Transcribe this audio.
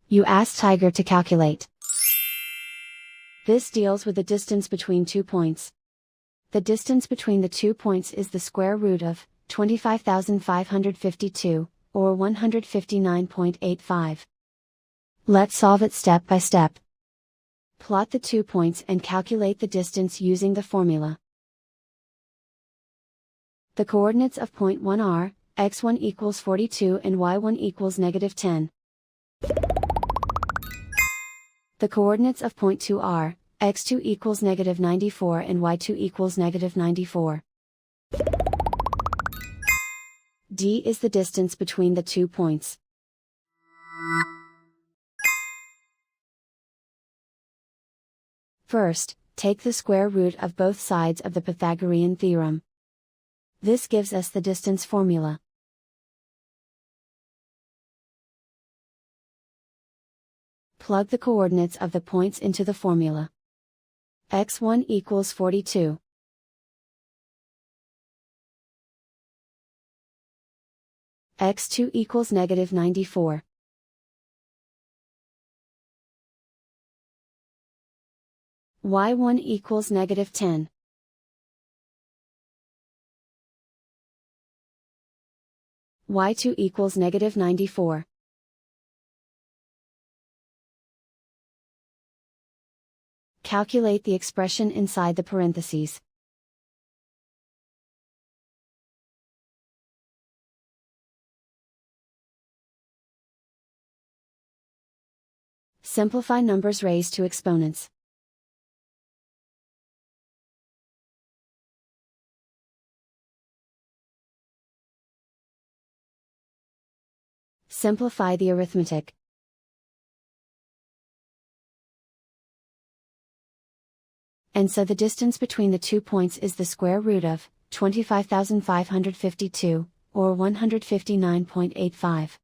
You ask Tiger to calculate. This deals with the distance between 2 points. The distance between the 2 points is the square root of 25,552, or 159.85. Let's solve it step by step. Plot the 2 points and calculate the distance using the formula. The coordinates of point 1 are, x1 equals 42 and y1 equals -10. The coordinates of point 2 are, x2 equals -94 and y2 equals -94. D is the distance between the 2 points. First, take the square root of both sides of the Pythagorean theorem. This gives us the distance formula. Plug the coordinates of the points into the formula. x1 equals 42. x2 equals -94. y1 equals -10. y2 equals -94. Calculate the expression inside the parentheses. Simplify numbers raised to exponents. Simplify the arithmetic. And so the distance between the 2 points is the square root of 25,552, or 159.85.